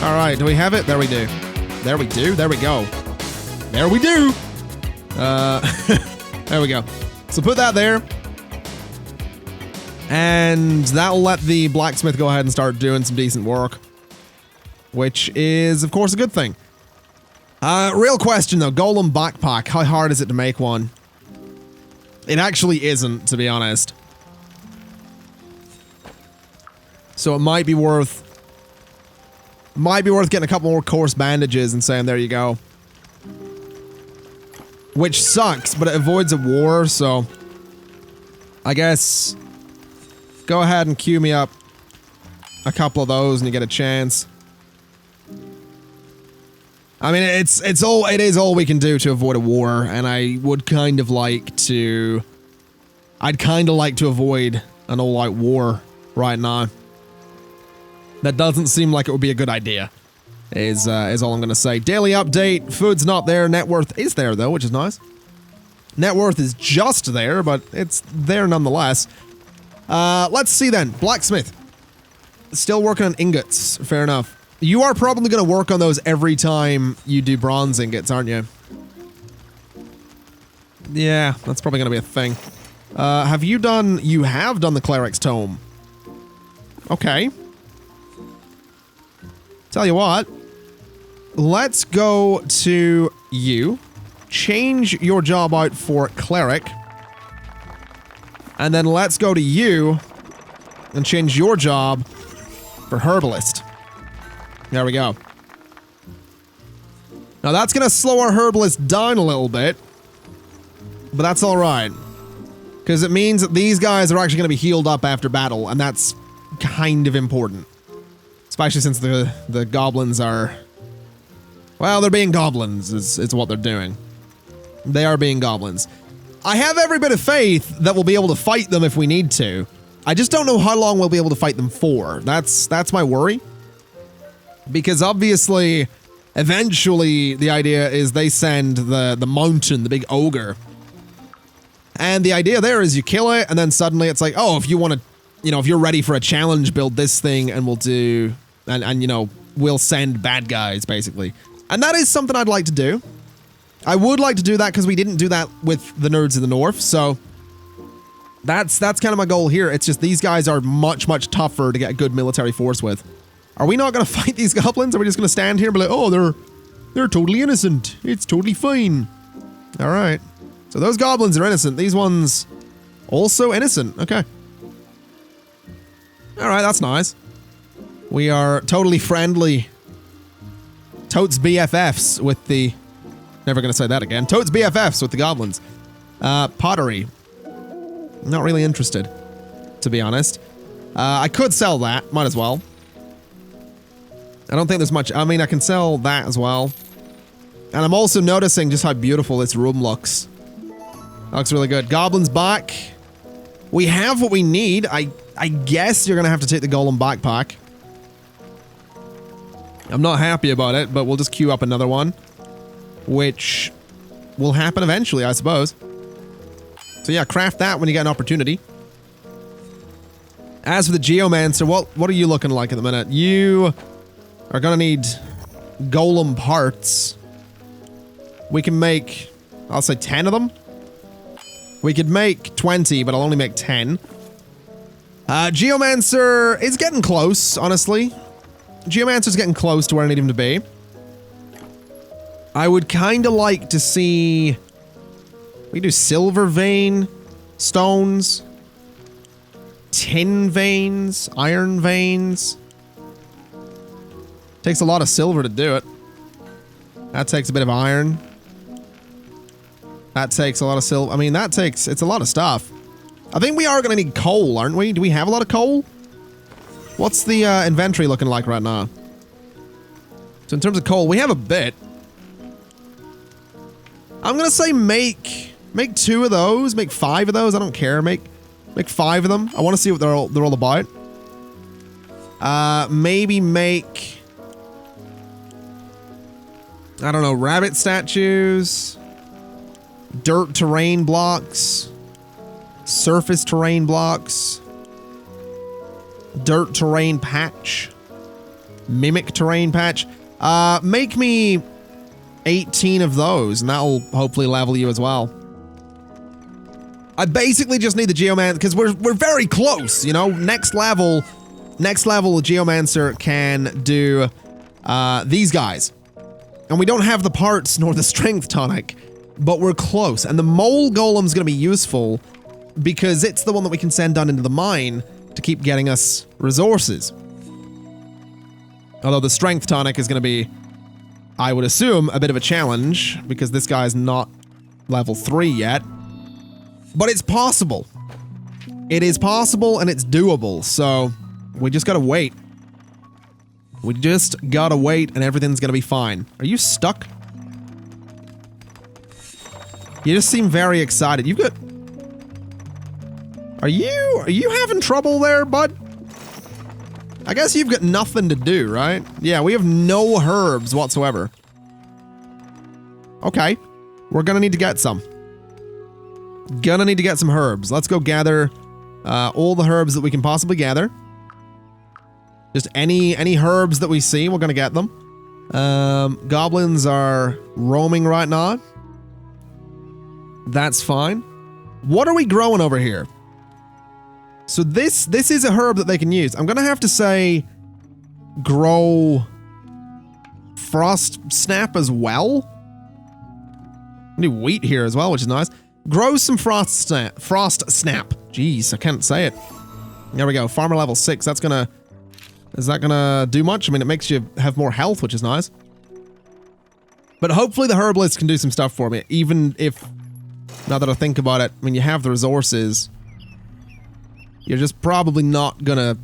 All right, do we have it? There we do. There we do. There we go. There we do. There we go. So put that there. And that'll let the blacksmith go ahead and start doing some decent work. Which is, of course, a good thing. Real question, though. Golem backpack. How hard is it to make one? It actually isn't, to be honest. So it might be worth getting a couple more coarse bandages and saying, there you go. Which sucks, but it avoids a war, so I guess go ahead and queue me up a couple of those and you get a chance. I mean, it is all we can do to avoid a war, and I would kind of like to, I'd kind of like to avoid an all-out war right now. That doesn't seem like it would be a good idea, is all I'm going to say. Daily update, food's not there, net worth is there though, which is nice. Net worth is just there, but it's there nonetheless. Let's see then, blacksmith. Still working on ingots, fair enough. You are probably going to work on those every time you do bronze ingots, aren't you? Yeah, that's probably going to be a thing. You have done the cleric's tome. Okay. Tell you what, let's go to you, change your job out for cleric, and then let's go to you and change your job for herbalist. There we go. Now that's going to slow our herbalist down a little bit, but that's all right, because it means that these guys are actually going to be healed up after battle, and that's kind of important. Especially since the goblins are... Well, they're being goblins, is what they're doing. They are being goblins. I have every bit of faith that we'll be able to fight them if we need to. I just don't know how long we'll be able to fight them for. That's my worry. Because obviously, eventually, the idea is they send the mountain, the big ogre. And the idea there is you kill it, and then suddenly it's like, oh, if you want to... You know, if you're ready for a challenge, build this thing, and we'll do... And you know, we'll send bad guys, basically. And that is something I'd like to do. I would like to do that because we didn't do that with the nerds in the north, so... That's kind of my goal here. It's just these guys are much, much tougher to get a good military force with. Are we not going to fight these goblins? Are we just going to stand here and be like, oh, they're totally innocent. It's totally fine. Alright. So those goblins are innocent. These ones... also innocent. Okay. Alright, that's nice. We are totally friendly. Totes BFFs with the... Never gonna say that again. Totes BFFs with the goblins. Pottery. Not really interested, to be honest. I could sell that. Might as well. I don't think there's much... I mean, I can sell that as well. And I'm also noticing just how beautiful this room looks. That looks really good. Goblins back. We have what we need. I guess you're gonna have to take the golem backpack. I'm not happy about it, but we'll just queue up another one. Which will happen eventually, I suppose. So yeah, craft that when you get an opportunity. As for the Geomancer, what are you looking like at the minute? You are gonna need golem parts. We can make, I'll say 10 of them. We could make 20, but I'll only make 10. Geomancer is getting close, honestly. Geomancer's getting close to where I need him to be. I would kind of like to see... We do silver vein, stones, tin veins, iron veins. Takes a lot of silver to do it. That takes a bit of iron. That takes a lot of silver. I mean, it's a lot of stuff. I think we are going to need coal, aren't we? Do we have a lot of coal? What's the inventory looking like right now? So in terms of coal, we have a bit. I'm going to say make 2 of those, make 5 of those. I don't care. Make 5 of them. I want to see what they're all about. Maybe make... I don't know, rabbit statues, dirt terrain blocks, surface terrain blocks, dirt terrain patch. Mimic terrain patch. Make me 18 of those, and that'll hopefully level you as well. I basically just need the Geomancer, because we're very close, you know? Next level, the Geomancer can do these guys. And we don't have the parts nor the strength tonic, but we're close. And the mole golem's gonna be useful because it's the one that we can send down into the mine to keep getting us resources. Although the strength tonic is gonna be, I would assume, a bit of a challenge because this guy's not level 3 yet. But it's possible. It is possible and it's doable, so we just gotta wait. We just gotta wait and everything's gonna be fine. Are you stuck? You just seem very excited. You've got... Are you having trouble there, bud? I guess you've got nothing to do, right? Yeah, we have no herbs whatsoever. Okay. We're gonna need to get some. Gonna need to get some herbs. Let's go gather all the herbs that we can possibly gather. Just any herbs that we see, we're gonna get them. Goblins are roaming right now. That's fine. What are we growing over here? So this is a herb that they can use. I'm gonna have to say grow frost snap as well. We do wheat here as well, which is nice. Grow some frost snap. Jeez, I can't say it. There we go. Farmer level 6. That's gonna... Is that gonna do much? I mean, it makes you have more health, which is nice. But hopefully the herbalist can do some stuff for me, even if... Now that I think about it, when you have the resources, you're just probably not gonna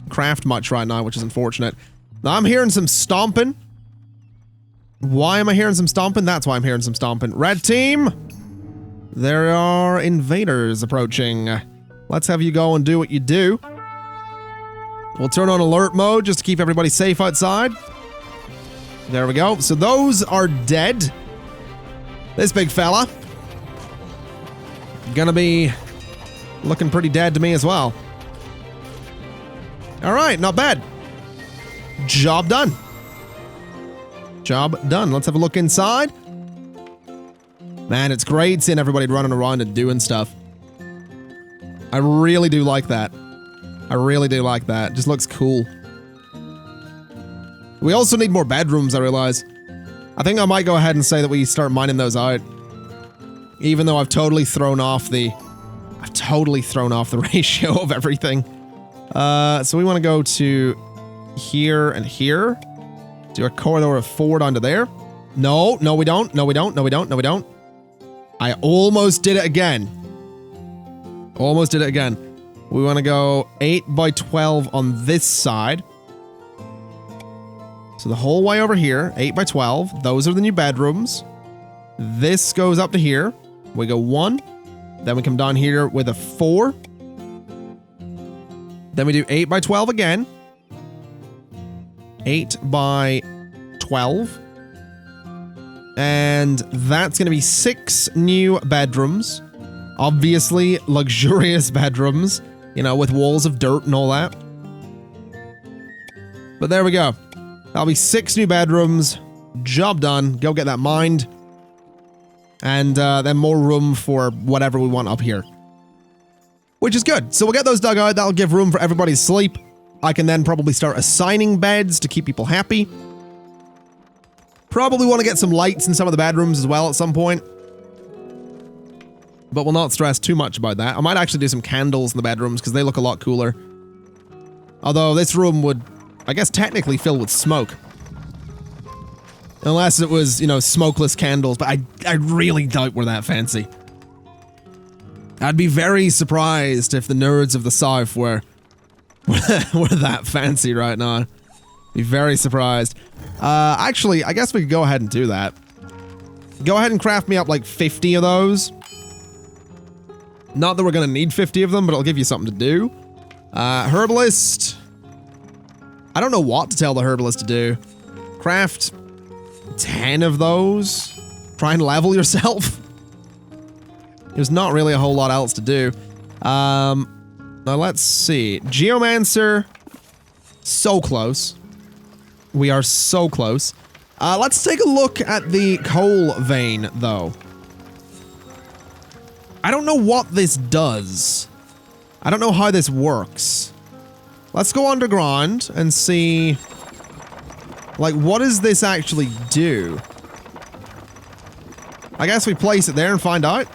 craft much right now, which is unfortunate. Now I'm hearing some stomping. Why am I hearing some stomping? That's why I'm hearing some stomping. Red team! There are invaders approaching. Let's have you go and do what you do. We'll turn on alert mode just to keep everybody safe outside. There we go. So those are dead. This big fella gonna be looking pretty dead to me as well. Alright, not bad. Job done. Job done. Let's have a look inside. Man, it's great seeing everybody running around and doing stuff. I really do like that. I really do like that. Just looks cool. We also need more bedrooms, I realize. I think I might go ahead and say that we start mining those out. Even though I've totally thrown off the ratio of everything. So we want to go to here and here. Do a corridor of 4 down to there. No, we don't. No, we don't. I almost did it again. Almost did it again. We want to go 8 by 12 on this side. So the whole way over here, 8 by 12. Those are the new bedrooms. This goes up to here. We go 1. Then we come down here with a 4. Then we do 8 by 12 again. 8 by 12. And that's going to be 6 new bedrooms. Obviously, luxurious bedrooms, you know, with walls of dirt and all that. But there we go. That'll be 6 new bedrooms. Job done. Go get that mined. And then more room for whatever we want up here. Which is good. So we'll get those dug out. That'll give room for everybody to sleep. I can then probably start assigning beds to keep people happy. Probably want to get some lights in some of the bedrooms as well at some point. But we'll not stress too much about that. I might actually do some candles in the bedrooms because they look a lot cooler. Although this room would, I guess, technically fill with smoke. Unless it was, you know, smokeless candles, but I really doubt we're that fancy. I'd be very surprised if the nerds of the South were that fancy right now. Be very surprised. Actually, I guess we could go ahead and do that. Go ahead and craft me up like 50 of those. Not that we're gonna need 50 of them, but it'll give you something to do. Herbalist. I don't know what to tell the herbalist to do. Craft 10 of those. Try and level yourself. There's not really a whole lot else to do. Now let's see. Geomancer. So close. We are so close. Let's take a look at the coal vein, though. I don't know what this does. I don't know how this works. Let's go underground and see... Like, what does this actually do? I guess we place it there and find out.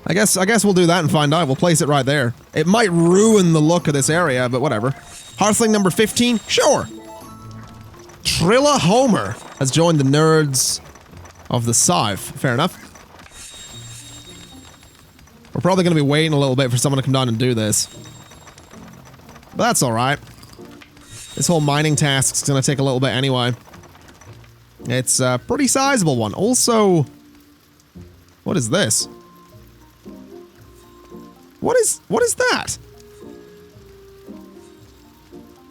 I guess we'll do that and find out. We'll place it right there. It might ruin the look of this area, but whatever. Hearthling number 15? Sure. Trilla Homer has joined the nerds of the South. Fair enough. We're probably going to be waiting a little bit for someone to come down and do this. But that's alright. This whole mining task's going to take a little bit anyway. It's a pretty sizable one. Also, what is this? What is that?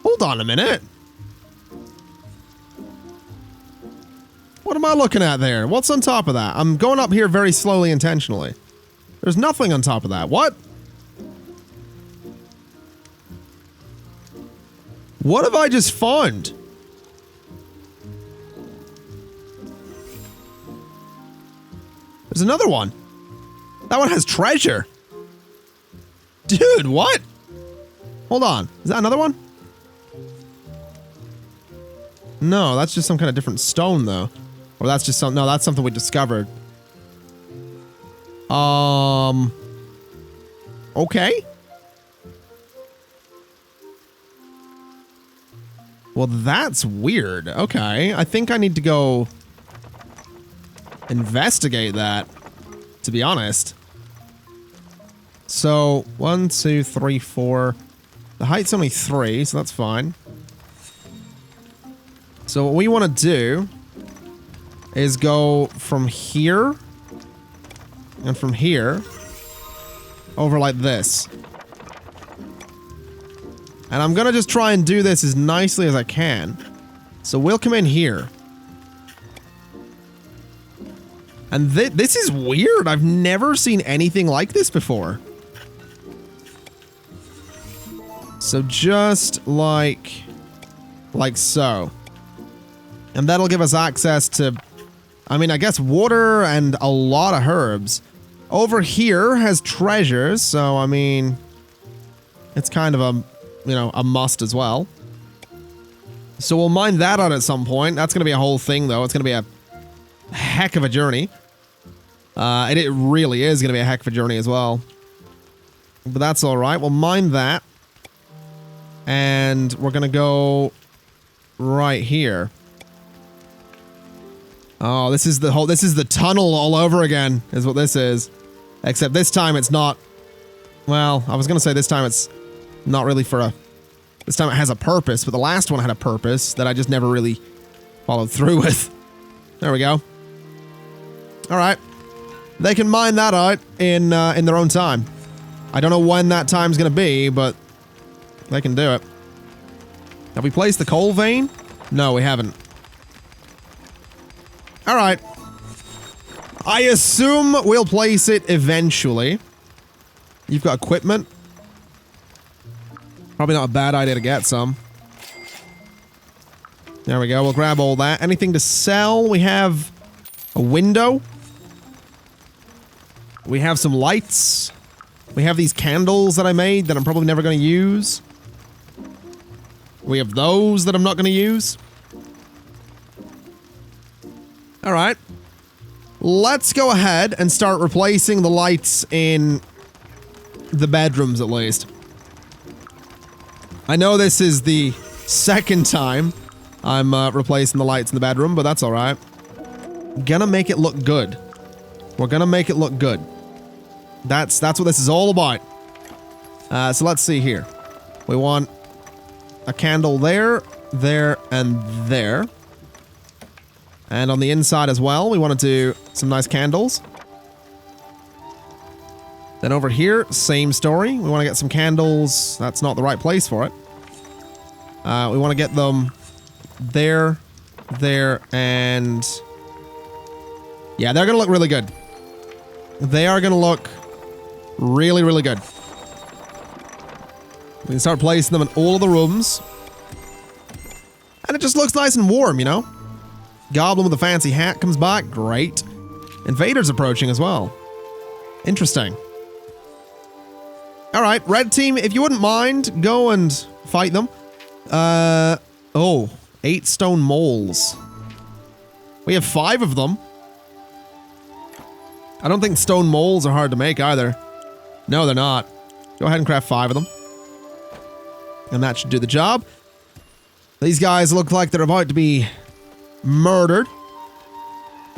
Hold on a minute. What am I looking at there? What's on top of that? I'm going up here very slowly intentionally. There's nothing on top of that. What? What have I just found? There's another one. That one has treasure. Dude, what? Hold on. Is that another one? No, that's just some kind of different stone, though. Or that's just some... No, that's something we discovered. Okay. Well, that's weird. Okay. I think I need to go... investigate that, to be honest. So, 1, 2, 3, 4. The height's only 3, so that's fine. So what we want to do is go from here and from here over like this. And I'm going to just try and do this as nicely as I can. So we'll come in here. And this is weird. I've never seen anything like this before. So just like so. And that'll give us access to, I mean, I guess water and a lot of herbs. Over here has treasures, so I mean, it's kind of a, you know, a must as well. So we'll mine that out at some point. That's going to be a whole thing, though. It's going to be a heck of a journey. And it really is going to be a heck of a journey as well. But that's all right. We'll mine that. And we're going to go right here. Oh, this is the tunnel all over again, is what this is. Except this time it's not, well, I was going to say this time it's not really for a, this time it has a purpose, but the last one had a purpose that I just never really followed through with. There we go. All right. They can mine that out in their own time. I don't know when that time's going to be, but they can do it. Have we placed the coal vein? No, we haven't. All right. I assume we'll place it eventually. You've got equipment. Probably not a bad idea to get some. There we go. We'll grab all that. Anything to sell? We have a window. We have some lights. We have these candles that I made that I'm probably never going to use. We have those that I'm not going to use. All right. Let's go ahead and start replacing the lights in the bedrooms at least. I know this is the second time I'm replacing the lights in the bedroom, but that's all right. Gonna make it look good. We're gonna make it look good. That's what this is all about. So let's see here. We want a candle there, there, and there. And on the inside as well, we want to do some nice candles. Then over here, same story. We want to get some candles. That's not the right place for it. We want to get them there, there, and... yeah, they're going to look really good. They are going to look really, really good. We can start placing them in all of the rooms. And it just looks nice and warm, you know? Goblin with a fancy hat comes back. Great. Invaders approaching as well. Interesting. Alright, red team, if you wouldn't mind, go and fight them. Oh, 8 stone moles. We have 5 of them. I don't think stone moles are hard to make either. No, they're not. Go ahead and craft 5 of them. And that should do the job. These guys look like they're about to be murdered.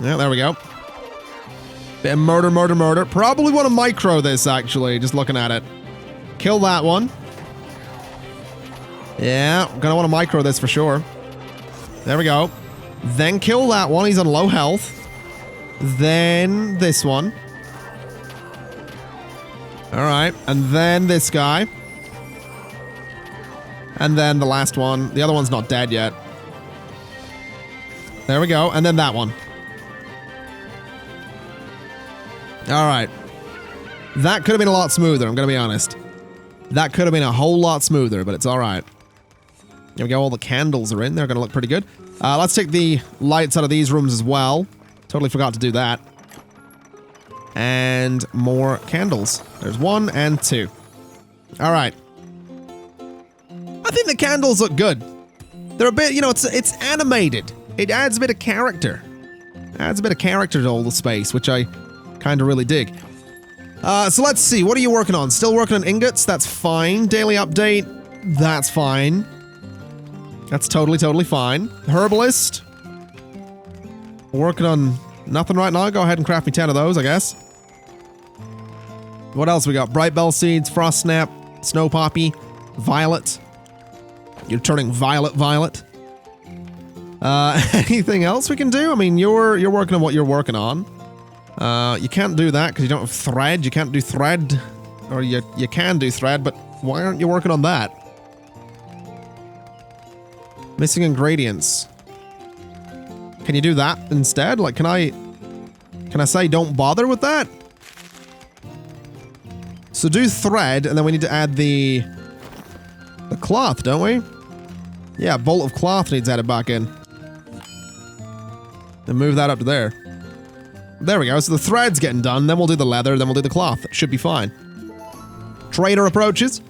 Yeah, there we go. Bit of murder, murder, murder. Probably want to micro this, actually, just looking at it. Kill that one. Yeah, gonna want to micro this for sure. There we go. Then kill that one. He's on low health. Then this one. Alright, and then this guy. And then the last one. The other one's not dead yet. There we go. And then that one. Alright. That could have been a lot smoother, I'm gonna be honest. That could have been a whole lot smoother, but it's alright. There we go, all the candles are in. They're gonna look pretty good. Let's take the lights out of these rooms as well. Totally forgot to do that. And more candles. There's 1 and 2. Alright. I think the candles look good. They're a bit, you know, it's animated. It adds a bit of character. Adds a bit of character to all the space, which I kind of really dig. So let's see, what are you working on? Still working on ingots? That's fine. Daily update? That's fine. That's totally fine. Herbalist? Working on nothing right now? Go ahead and craft me 10 of those, I guess. What else we got? Bright Bell Seeds, Frost Snap, Snow Poppy, Violet. You're turning violet. Anything else we can do? I mean, you're working on what you're working on. You can't do that because you don't have thread. You can't do thread. Or you can do thread, but why aren't you working on that? Missing ingredients. Can you do that instead? Like, can I say don't bother with that? So do thread, and then we need to add the cloth, don't we? Yeah, bolt of cloth needs added back in. Then move that up to there. There we go, so the thread's getting done, then we'll do the leather, then we'll do the cloth. It should be fine. Trader approaches.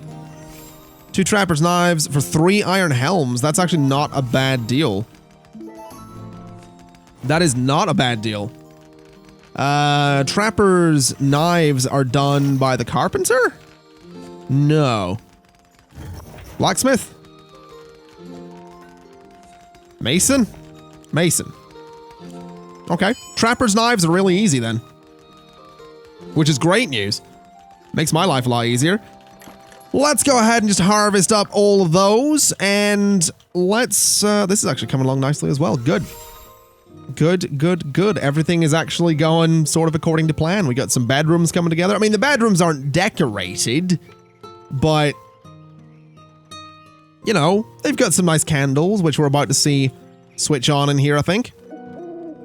2 trapper's knives for 3 iron helms. That's actually not a bad deal. That is not a bad deal. Trapper's knives are done by the carpenter? No. Blacksmith? Mason? Mason. Okay. Trapper's knives are really easy then. Which is great news. Makes my life a lot easier. Let's go ahead and just harvest up all of those, and let's, this is actually coming along nicely as well. Good. Good. Everything is actually going sort of according to plan. We got some bedrooms coming together. I mean, the bedrooms aren't decorated, but, you know, they've got some nice candles, which we're about to see switch on in here, I think.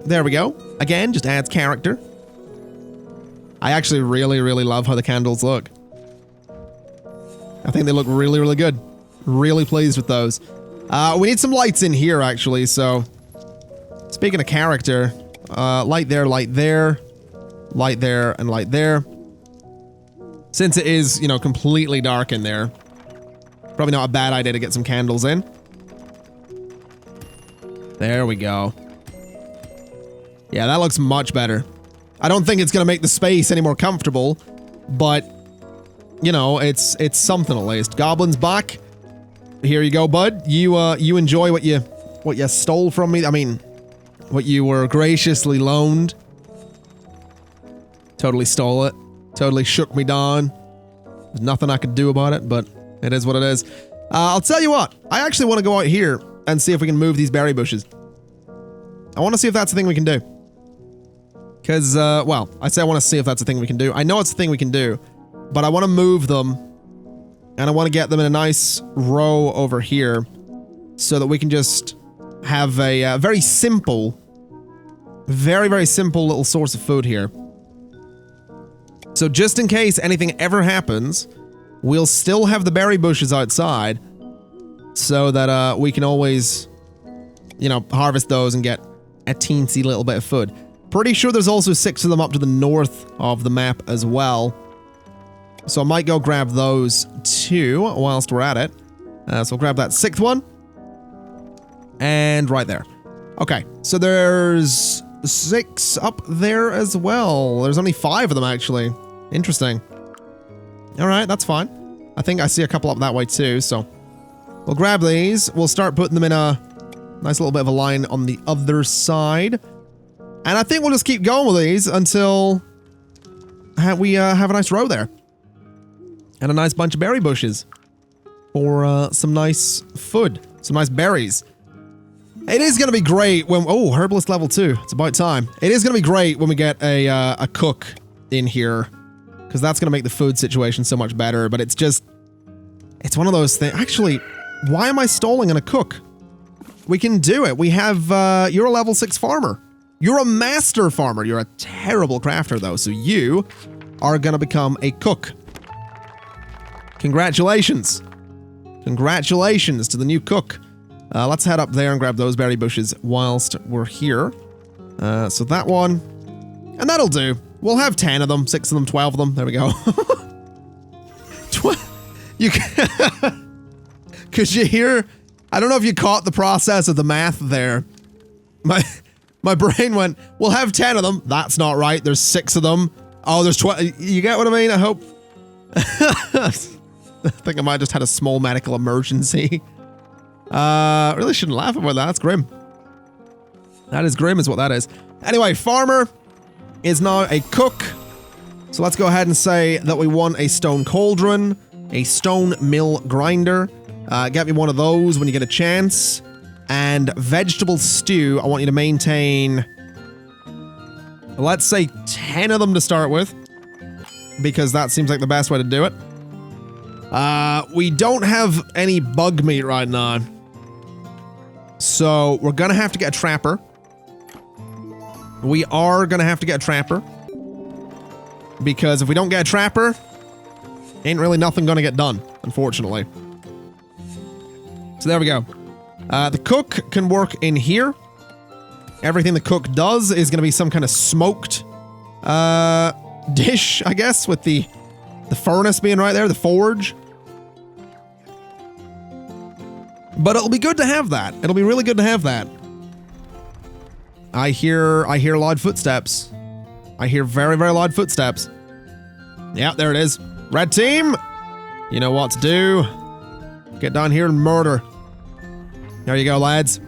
There we go. Again, just adds character. I actually really love how the candles look. I think they look really good. Really pleased with those. We need some lights in here, actually, so... Speaking of character, light there, light there, light there, and light there. Since it is, you know, completely dark in there, probably not a bad idea to get some candles in. There we go. Yeah, that looks much better. I don't think it's gonna make the space any more comfortable, but... You know, it's something at least. Goblin's back. Here you go, bud. You enjoy what you stole from me. I mean, what you were graciously loaned. Totally stole it. Totally shook me down. There's nothing I could do about it, but it is what it is. I'll tell you what. I actually want to go out here and see if we can move these berry bushes. I want to see if that's a thing we can do. Because, well, I say I want to see if that's a thing we can do. I know it's a thing we can do. But I want to move them, and I want to get them in a nice row over here, so that we can just have a very simple little source of food here. So just in case anything ever happens, we'll still have the berry bushes outside so that we can always, you know, harvest those and get a teensy little bit of food. Pretty sure there's also 6 of them up to the north of the map as well. So I might go grab those too whilst we're at it. So we'll grab that 6th one. And right there. Okay, so there's 6 up there as well. There's only 5 of them actually. Interesting. Alright, that's fine. I think I see a couple up that way too, so we'll grab these. We'll start putting them in a nice little bit of a line on the other side. And I think we'll just keep going with these until we have a nice row there. And a nice bunch of berry bushes for some nice food, some nice berries. It is going to be great when... Oh, herbalist level 2. It's about time. It is going to be great when we get a cook in here, because that's going to make the food situation so much better. But it's just... It's one of those things... Actually, why am I stalling on a cook? We can do it. We have... you're a level 6 farmer. You're a master farmer. You're a terrible crafter, though. So you are going to become a cook. Congratulations. Congratulations to the new cook. Let's head up there and grab those berry bushes whilst we're here. So that one. And that'll do. We'll have 10 of them, 6 of them, 12 of them. There we go. You can... Could you hear... I don't know if you caught the process of the math there. My brain went, we'll have 10 of them. That's not right. There's 6 of them. Oh, there's 12. You get what I mean? I hope. I think I might have just had a small medical emergency. Really shouldn't laugh about that. That's grim. That is grim is what that is. Anyway, farmer is now a cook. So let's go ahead and say that we want a stone cauldron, a stone mill grinder. Get me one of those when you get a chance. And vegetable stew, I want you to maintain, let's say 10 of them to start with, because that seems like the best way to do it. We don't have any bug meat right now, so we're gonna have to get a trapper. We are gonna have to get a trapper, because if we don't get a trapper, ain't really nothing gonna get done, unfortunately. So there we go. The cook can work in here. Everything the cook does is going to be some kind of smoked dish, I guess, with the furnace being right there, the forge. But it'll be good to have that. It'll be really good to have that. I hear loud footsteps. I hear very, very loud footsteps. Yeah, there it is. Red team, you know what to do. Get down here and murder. There you go, lads.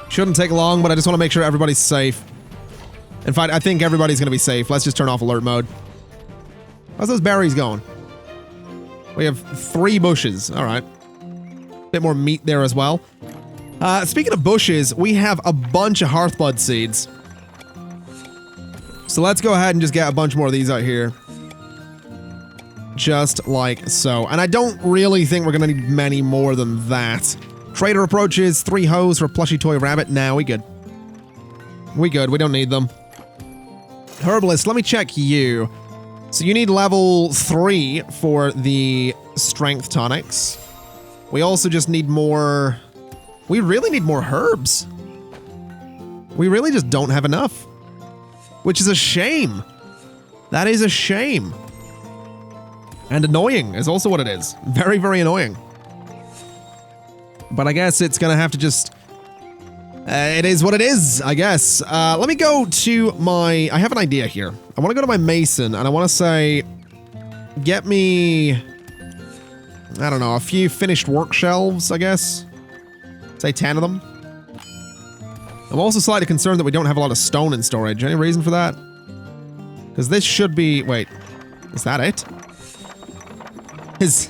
Shouldn't take long, but I just want to make sure everybody's safe. In fact, I think everybody's going to be safe. Let's just turn off alert mode. How's those berries going? We have 3 bushes. All right. Bit more meat there as well. Speaking of bushes, we have a bunch of hearthbud seeds. So let's go ahead and just get a bunch more of these out here. Just like so. And I don't really think we're going to need many more than that. Trader approaches, 3 hoes for a plushy toy rabbit. Nah, we good. We good, we don't need them. Herbalist, let me check you. So you need level 3 for the strength tonics. We also just need more... We really need more herbs. We really just don't have enough. Which is a shame. That is a shame. And annoying is also what it is. Very, very annoying. But I guess it's gonna have to just... it is what it is, I guess. Let me go to my... I have an idea here. I want to go to my mason, and I want to say... Get me... I don't know, a few finished work shelves, I guess. Say 10 of them. I'm also slightly concerned that we don't have a lot of stone in storage. Any reason for that? Because this should be... Wait. Is that it? Is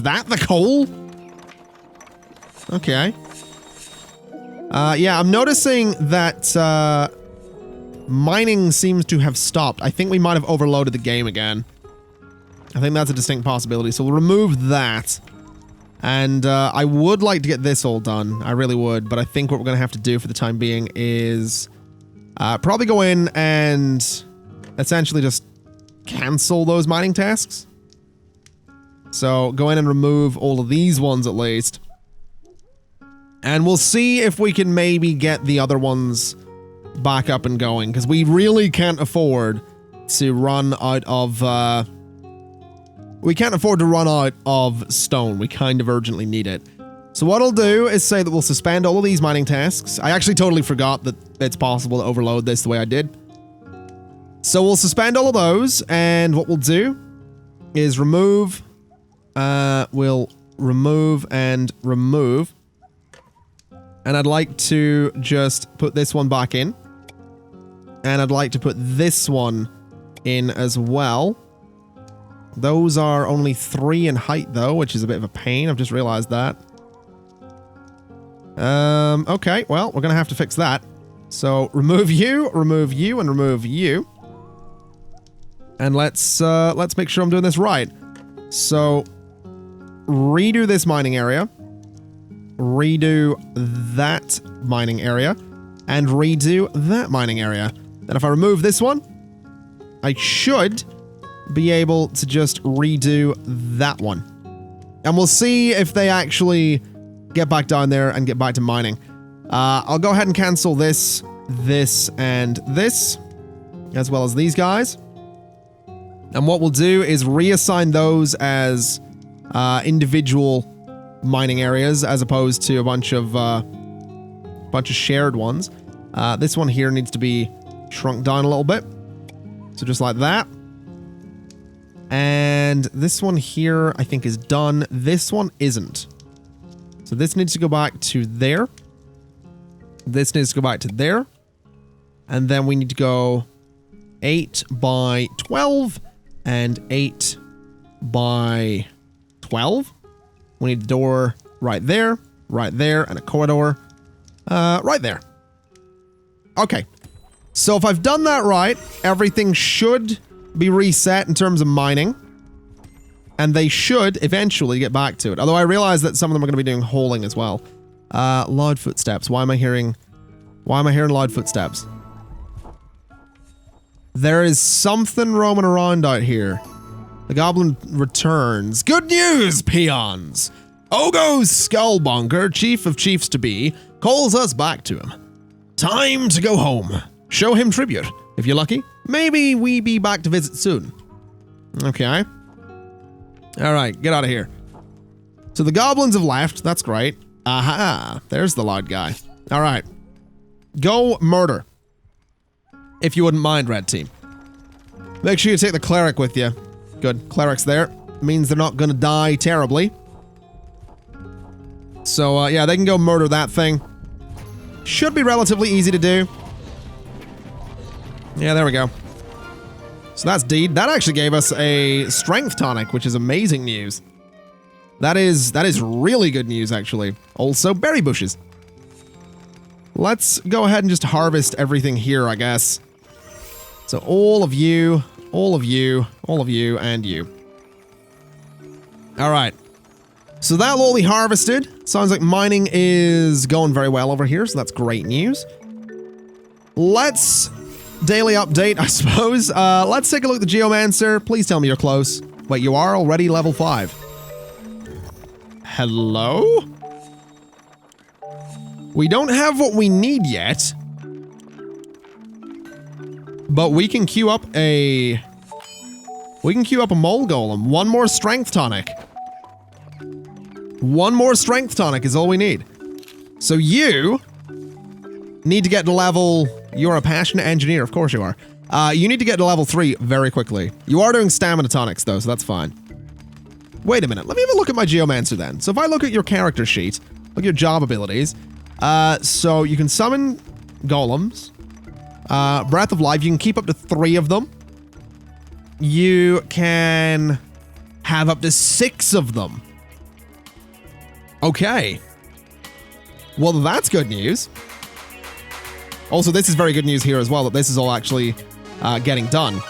that the coal? Okay. Yeah, I'm noticing that mining seems to have stopped. I think we might have overloaded the game again. I think that's a distinct possibility. So we'll remove that. And I would like to get this all done. I really would. But I think what we're going to have to do for the time being is probably go in and essentially just cancel those mining tasks. So go in and remove all of these ones at least. And we'll see if we can maybe get the other ones back up and going, because we really can't afford to run out of, we can't afford to run out of stone. We kind of urgently need it. So what I'll do is say that we'll suspend all of these mining tasks. I actually totally forgot that it's possible to overload this the way I did. So we'll suspend all of those, and what we'll do is remove, we'll remove and remove. And I'd like to just put this one back in. And I'd like to put this one in as well. Those are only 3 in height though, which is a bit of a pain. I've just realized that. Okay, well, we're gonna have to fix that. So remove you, and remove you. And let's make sure I'm doing this right. So redo this mining area. Redo that mining area. And redo that mining area. And if I remove this one, I should be able to just redo that one. And we'll see if they actually get back down there and get back to mining. I'll go ahead and cancel this, this, and this, as well as these guys. And what we'll do is reassign those as individual mining areas, as opposed to a bunch of shared ones. This one here needs to be shrunk down a little bit. So just like that. And this one here, I think, is done. This one isn't. So this needs to go back to there. This needs to go back to there. And then we need to go 8 by 12 and 8 by 12. We need a door right there, and a corridor right there. Okay. So if I've done that right, everything should be reset in terms of mining. And they should eventually get back to it. Although I realize that some of them are going to be doing hauling as well. Loud footsteps. Why am I hearing loud footsteps? There is something roaming around out here. The goblin returns. Good news, peons! Ogo's Skullbonker, chief of chiefs-to-be, calls us back to him. Time to go home. Show him tribute. If you're lucky, maybe we be back to visit soon. Okay. Alright, get out of here. So the goblins have left. That's great. Aha, there's the loud guy. Alright. Go murder. If you wouldn't mind, red team. Make sure you take the cleric with you. Good, cleric's there. Means they're not gonna die terribly. So, yeah, they can go murder that thing. Should be relatively easy to do. Yeah, there we go. So that's deed. That actually gave us a strength tonic, which is amazing news. That is really good news, actually. Also, berry bushes. Let's go ahead and just harvest everything here, I guess. So all of you, all of you, all of you, and you. All right. So that will be harvested. Sounds like mining is going very well over here, so that's great news. Let's daily update, I suppose. Let's take a look at the Geomancer. Please tell me you're close. Wait, you are already level 5. Hello? We don't have what we need yet. But we can queue up a... mole golem. One more strength tonic. One more strength tonic is all we need. So you need to get to level... You're a passionate engineer, of course you are. You need to get to level 3 very quickly. You are doing stamina tonics though, so that's fine. Wait a minute, let me have a look at my Geomancer then. So if I look at your character sheet, look at your job abilities. So you can summon golems. Breath of Life, you can keep up to 3 of them. You can have up to 6 of them. Okay. Well, that's good news. Also, this is very good news here as well, that this is all actually getting done.